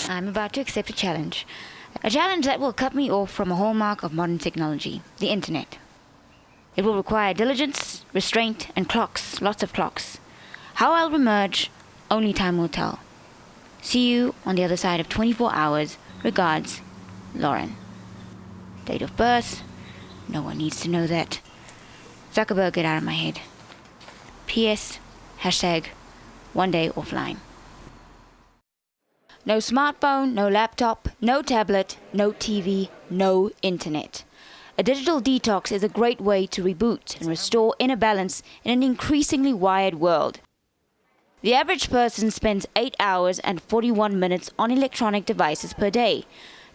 I'm about to accept a challenge. A challenge that will cut me off from a hallmark of modern technology, the internet. It will require diligence, restraint, and clocks, lots of clocks. How I'll emerge, only time will tell. See you on the other side of 24 hours. Regards, Lorhren. Date of birth? No one needs to know that. Zuckerberg, get out of my head. PS, hashtag, one day offline. No smartphone, no laptop, no tablet, no TV, no internet. A digital detox is a great way to reboot and restore inner balance in an increasingly wired world. The average person spends 8 hours and 41 minutes on electronic devices per day.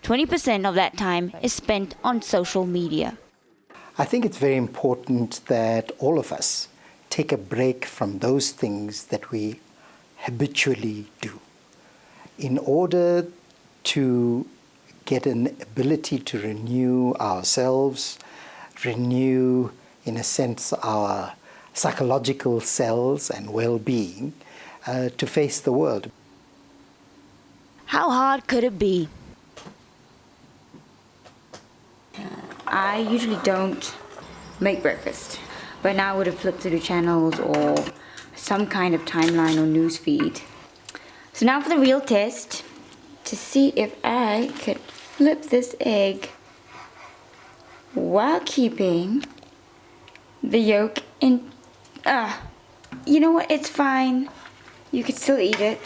20% of that time is spent on social media. I think it's very important that all of us take a break from those things that we habitually do in order to get an ability to renew ourselves, renew, in a sense, our psychological cells and well-being to face the world. How hard could it be? I usually don't make breakfast, but now I would have flipped through the channels or some kind of timeline or news feed. So now for the real test, to see if I could flip this egg while keeping the yolk in. You know what? It's fine. You could still eat it.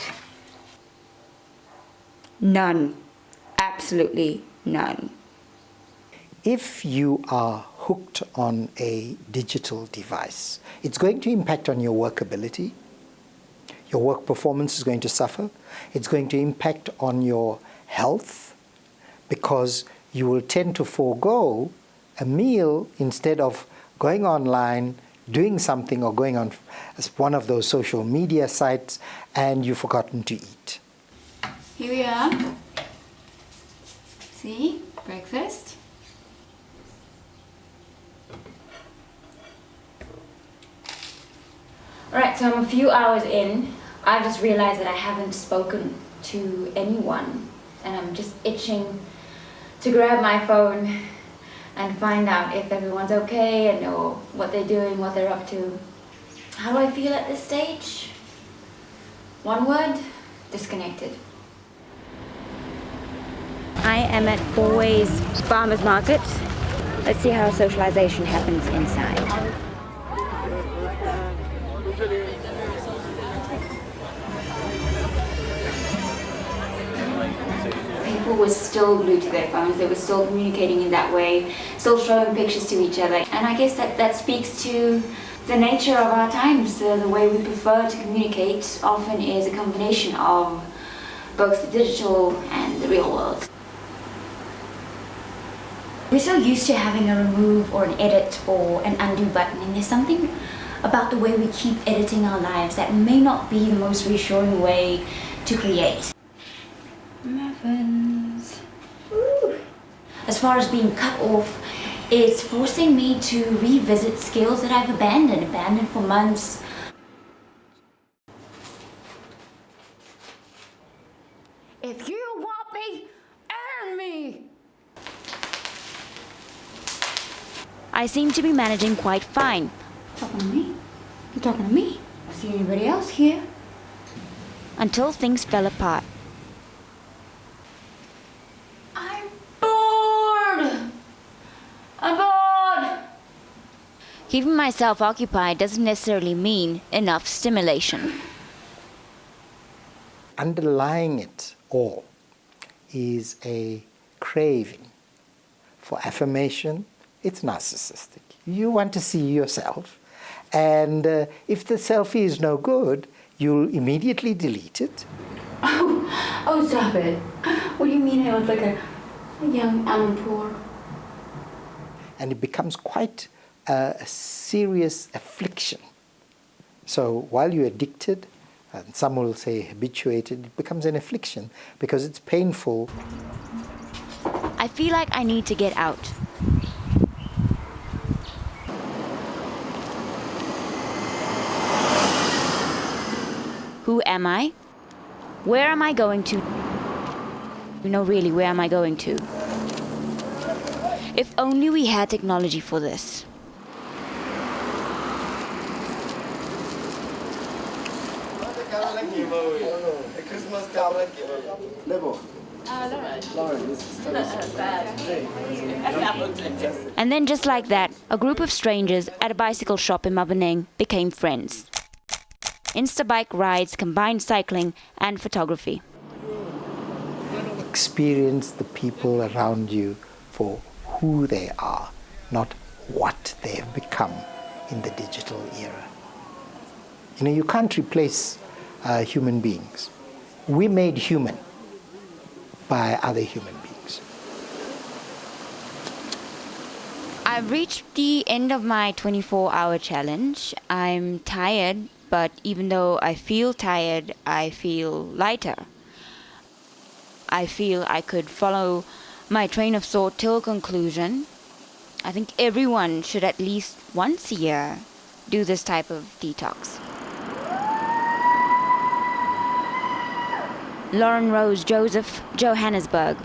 None. Absolutely none. If you are hooked on a digital device, it's going to impact on your workability. Your work performance is going to suffer. It's going to impact on your health because you will tend to forego a meal instead of going online, doing something, or going on one of those social media sites and you've forgotten to eat. Here we are. See? Breakfast. Alright, so I'm a few hours in. I just realized that I haven't spoken to anyone and I'm just itching to grab my phone and find out if everyone's okay and know what they're doing, what they're up to. How do I feel at this stage? One word, disconnected. I am at Fourways Farmers Market. Let's see how socialization happens inside. People were still glued to their phones, they were still communicating in that way, still showing pictures to each other. And I guess that speaks to the nature of our times. The way we prefer to communicate often is a combination of both the digital and the real world. We're so used to having a remove or an edit or an undo button, and there's something about the way we keep editing our lives that may not be the most reassuring way to create. Muffins. Ooh. As far as being cut off, it's forcing me to revisit skills that I've abandoned for months. If you want me, earn me! I seem to be managing quite fine. Talking to me? You talking to me? See anybody else here? Until things fell apart. I'm bored! I'm bored! Keeping myself occupied doesn't necessarily mean enough stimulation. Underlying it all is a craving for affirmation. It's narcissistic. You want to see yourself, and if the selfie is no good, you'll immediately delete it. Oh, stop it. What do you mean I look like a young Alan Poor? And it becomes quite a serious affliction. So while you're addicted, and some will say habituated, it becomes an affliction because it's painful. I feel like I need to get out. Who am I? Where am I going to? Really, where am I going to? If only we had technology for this. And then just like that, a group of strangers at a bicycle shop in Maboneng became friends. Insta-bike rides combined cycling and photography. Experience the people around you for who they are, not what they have become in the digital era. You can't replace human beings. We're made human by other human beings. I've reached the end of my 24-hour challenge. I'm tired, but even though I feel tired, I feel lighter. I feel I could follow my train of thought till conclusion. I think everyone should at least once a year do this type of detox. Lorhren-Rose Joseph, Johannesburg.